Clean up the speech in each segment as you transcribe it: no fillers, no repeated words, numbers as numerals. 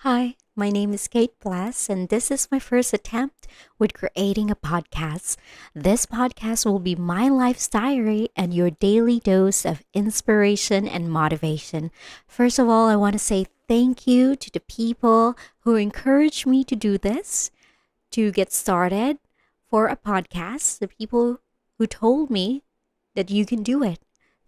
Hi, my name is Kate Blass, and this is my first attempt with creating a podcast. This podcast will be my life's diary and your daily dose of inspiration and motivation. First of all, I want to say thank you to the people who encouraged me to do this, to get started for a podcast, the people who told me that you can do it.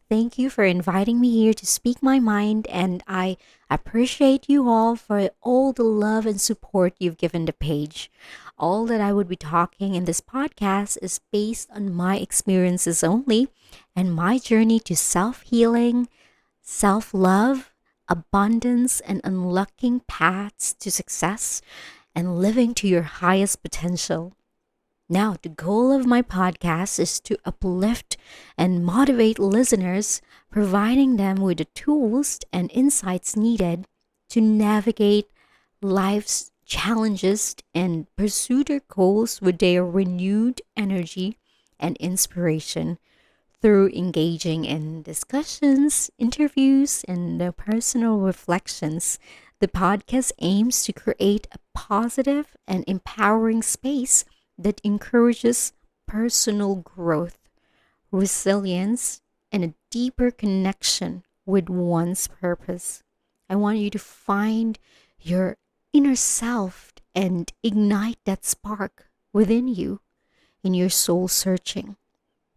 Thank you for inviting me here to speak my mind, and I appreciate you all for all the love and support you've given the page. All that I would be talking in this podcast is based on my experiences only and my journey to self healing, self love, abundance, and unlocking paths to success and living to your highest potential. Now, the goal of my podcast is to uplift and motivate listeners, providing them with the tools and insights needed to navigate life's challenges and pursue their goals with their renewed energy and inspiration through engaging in discussions, interviews, and personal reflections. The podcast aims to create a positive and empowering space that encourages personal growth, resilience, and a deeper connection with one's purpose. I want you to find your inner self and ignite that spark within you in your soul searching.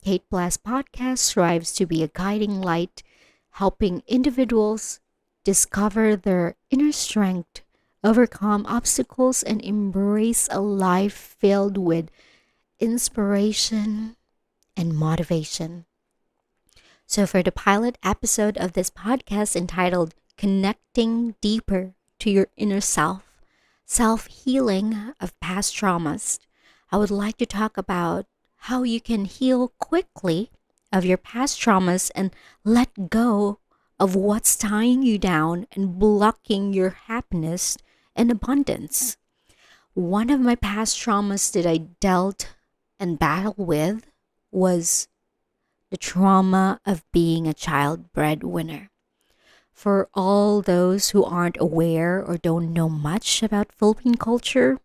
Kate Blass Podcast strives to be a guiding light, helping individuals discover their inner strength, overcome obstacles, and embrace a life filled with inspiration and motivation. So, for the pilot episode of this podcast entitled Connecting Deeper to Your Inner Self, Self Healing of Past Traumas, I would like to talk about how you can heal quickly of your past traumas and let go of what's tying you down and blocking your happiness and abundance. One of my past traumas that I dealt and battled with was the trauma of being a child breadwinner. For all those who aren't aware or don't know much about Philippine culture,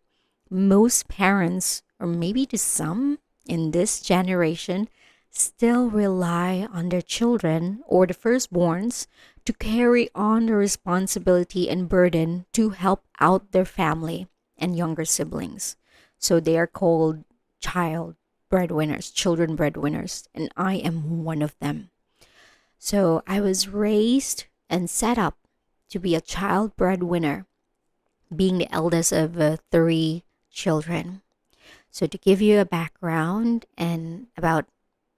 most parents, or maybe to some in this generation, still rely on their children or the firstborns to carry on the responsibility and burden to help out their family and younger siblings. So they are called child breadwinners, children breadwinners, and I am one of them. So I was raised and set up to be a child breadwinner, being the eldest of three children. So to give you a background and about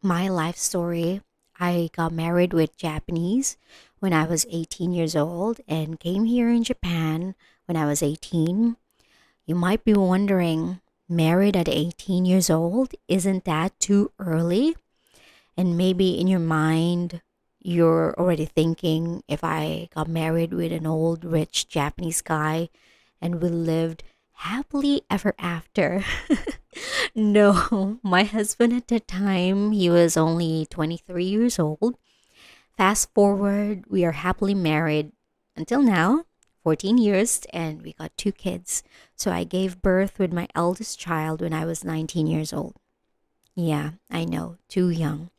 my life story, I got married with Japanese when I was 18 years old and came here in Japan when I was 18. You might be wondering, married at 18 years old, isn't that too early? And maybe in your mind, you're already thinking, if I got married with an old rich Japanese guy and we lived happily ever after. No, my husband at the time, he was only 23 years old. Fast forward, we are happily married until now, 14 years, and we got two kids. So I gave birth with my eldest child when I was 19 years old. Yeah, I know, too young.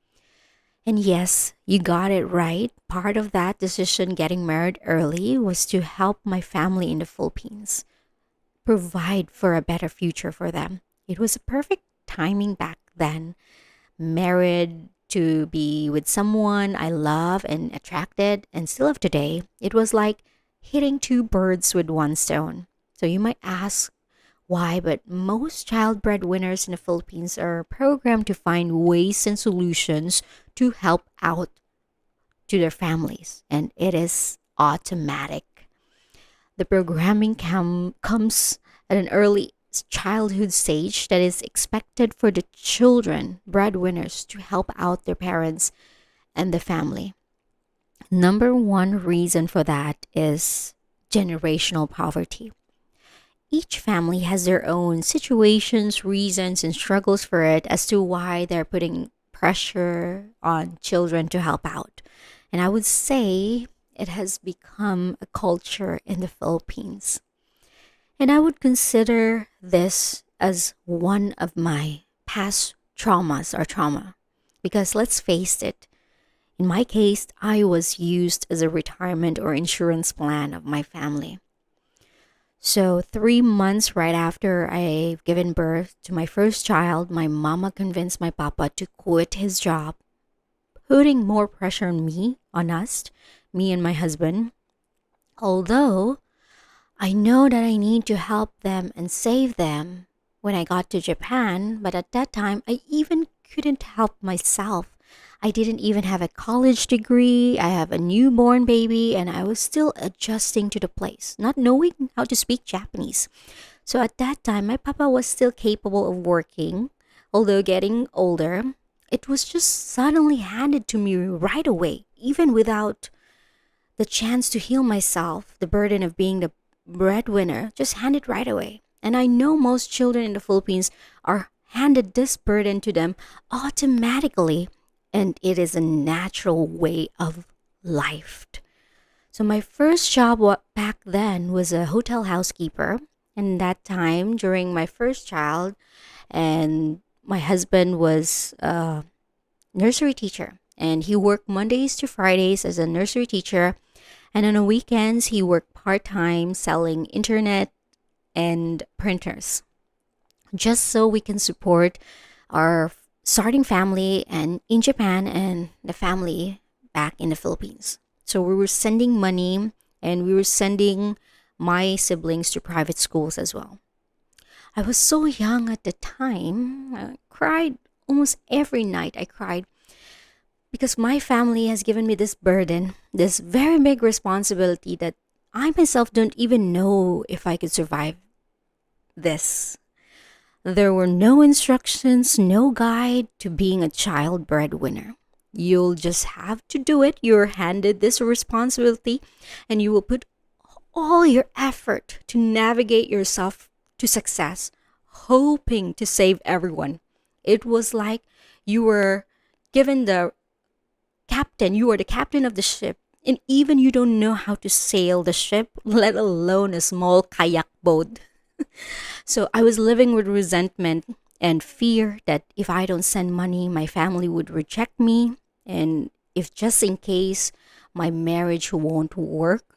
And yes, you got it right. Part of that decision getting married early was to help my family in the Philippines, provide for a better future for them. It was a perfect timing back then. Married to be with someone I love and attracted and still love today, it was like hitting two birds with one stone. So you might ask why, but most child breadwinners in the Philippines are programmed to find ways and solutions to help out to their families, and it is automatic. The programming comes at an early childhood stage that is expected for the children breadwinners to help out their parents and the family. Number one reason for that is generational poverty. Each family has their own situations, reasons, and struggles for it as to why they're putting pressure on children to help out. And I would say it has become a culture in the Philippines. And I would consider this as one of my past traumas or trauma. Because let's face it, in my case, I was used as a retirement or insurance plan of my family. So, 3 months right after I've given birth to my first child, my mama convinced my papa to quit his job, putting more pressure on me, on us, me and my husband. Although I know that I need to help them and save them when I got to Japan, but at that time, I even couldn't help myself. I didn't even have a college degree. I have a newborn baby, and I was still adjusting to the place, not knowing how to speak Japanese. So at that time, my papa was still capable of working, although getting older. It was just suddenly handed to me right away, even without the chance to heal myself, the burden of being the breadwinner, just handed right away. And I know most children in the Philippines are handed this burden to them automatically, and it is a natural way of life. So my first job back then was a hotel housekeeper. And that time, during my first child, and my husband was a nursery teacher. And he worked Mondays to Fridays as a nursery teacher. And on the weekends, he worked part time selling internet and printers, just so we can support our starting family and in Japan and the family back in the Philippines. So we were sending money and we were sending my siblings to private schools as well. I was so young at the time. I cried almost every night. I cried because my family has given me this burden, this very big responsibility that I myself don't even know if I could survive this. There were no instructions, no guide to being a child breadwinner. You'll just have to do it. You're handed this responsibility and you will put all your effort to navigate yourself to success, hoping to save everyone. It was like you were given the captain, you are the captain of the ship, and even you don't know how to sail the ship, let alone a small kayak boat. So I was living with resentment and fear that if I don't send money, my family would reject me. And if just in case my marriage won't work,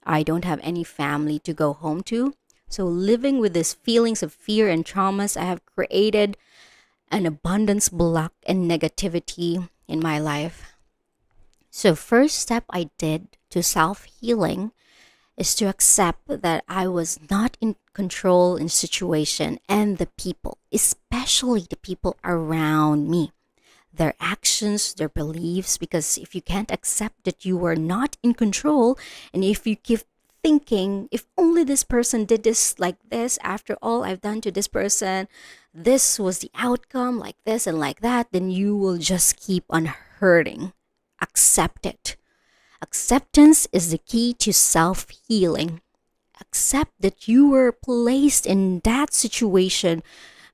I don't have any family to go home to. So living with these feelings of fear and traumas, I have created an abundance block and negativity in my life. So first step I did to self-healing is to accept that I was not in control in situation and the people, especially the people around me, their actions, their beliefs, because if you can't accept that you are not in control, and if you keep thinking, if only this person did this like this, after all I've done to this person, this was the outcome like this and like that, then you will just keep on hurting. Accept it. Acceptance is the key to self-healing. Accept that you were placed in that situation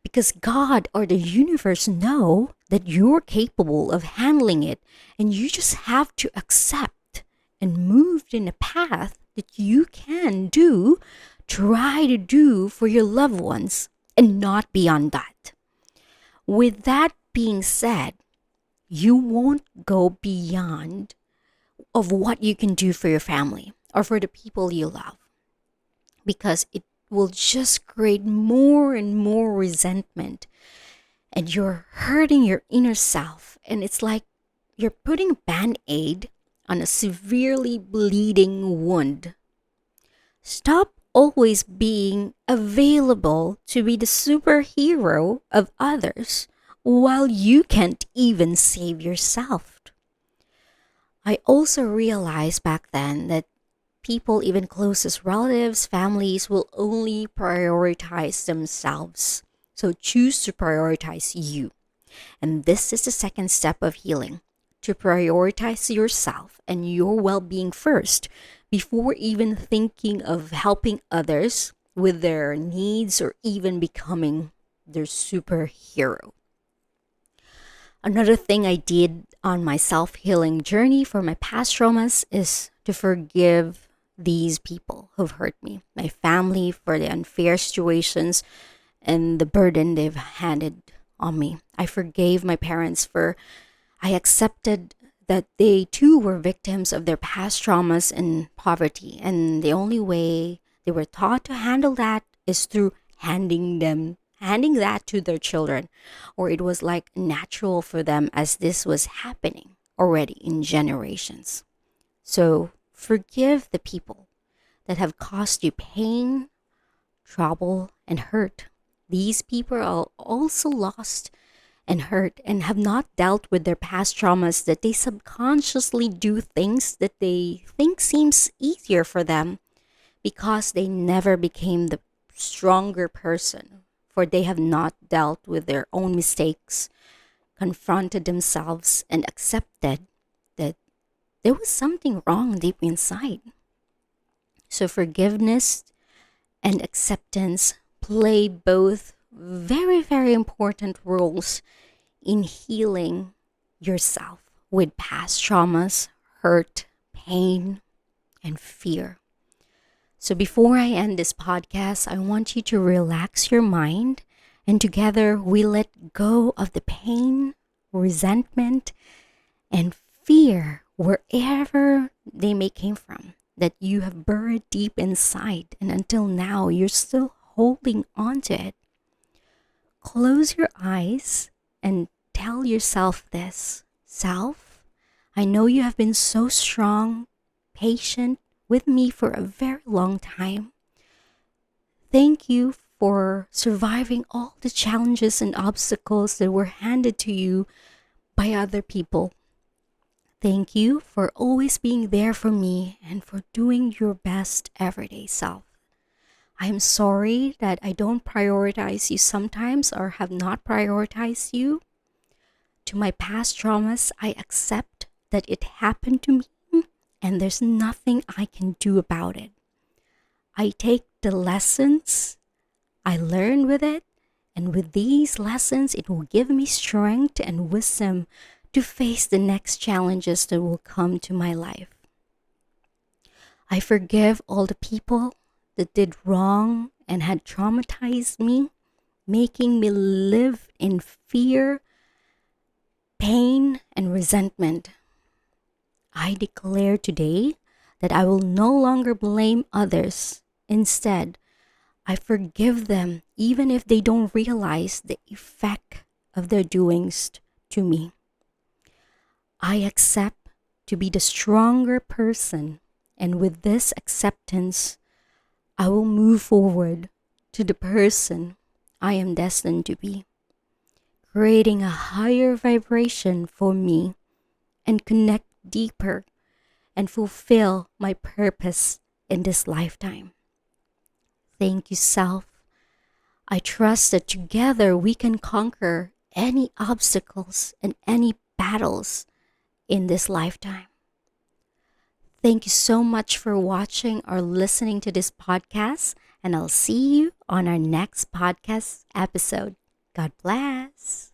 because God or the universe know that you're capable of handling it, and you just have to accept and move in a path that you can do, try to do for your loved ones, and not beyond that. With that being said, you won't go beyond of what you can do for your family or for the people you love, because it will just create more and more resentment, and you're hurting your inner self, and it's like you're putting a band-aid on a severely bleeding wound. Stop always being available to be the superhero of others while you can't even save yourself. I also realized back then that people, even closest relatives, families, will only prioritize themselves. So choose to prioritize you. And this is the second step of healing, to prioritize yourself and your well being first before even thinking of helping others with their needs or even becoming their superhero. Another thing I did on my self healing journey for my past traumas is to forgive these people who've hurt me, my family for the unfair situations and the burden they've handed on me. I forgave my parents for I accepted that they too were victims of their past traumas and poverty, and the only way they were taught to handle that is through handing that to their children, or it was like natural for them as this was happening already in generations. So forgive the people that have caused you pain, trouble, and hurt. These people are also lost and hurt and have not dealt with their past traumas, that they subconsciously do things that they think seems easier for them because they never became the stronger person, for they have not dealt with their own mistakes, confronted themselves, and accepted that there was something wrong deep inside. So forgiveness and acceptance play both very, very important roles in healing yourself with past traumas, hurt, pain, and fear. So before I end this podcast, I want you to relax your mind, and together we let go of the pain, resentment, and fear wherever they may came from, that you have buried deep inside, and until now you're still holding on to it. Close your eyes and tell yourself this: Self, I know you have been so strong, patient with me for a very long time. Thank you for surviving all the challenges and obstacles that were handed to you by other people. Thank you for always being there for me and for doing your best every day, Self. I'm sorry that I don't prioritize you sometimes or have not prioritized you. To my past traumas, I accept that it happened to me and there's nothing I can do about it. I take the lessons I learned with it, and with these lessons, it will give me strength and wisdom to face the next challenges that will come to my life. I forgive all the people that did wrong and had traumatized me, making me live in fear, pain, and resentment. I declare today that I will no longer blame others. Instead, I forgive them even if they don't realize the effect of their doings to me. I accept to be the stronger person, and with this acceptance, I will move forward to the person I am destined to be, creating a higher vibration for me and connect deeper and fulfill my purpose in this lifetime. Thank you, Self. I trust that together we can conquer any obstacles and any battles in this lifetime. Thank you so much for watching or listening to this podcast, and I'll see you on our next podcast episode. God bless.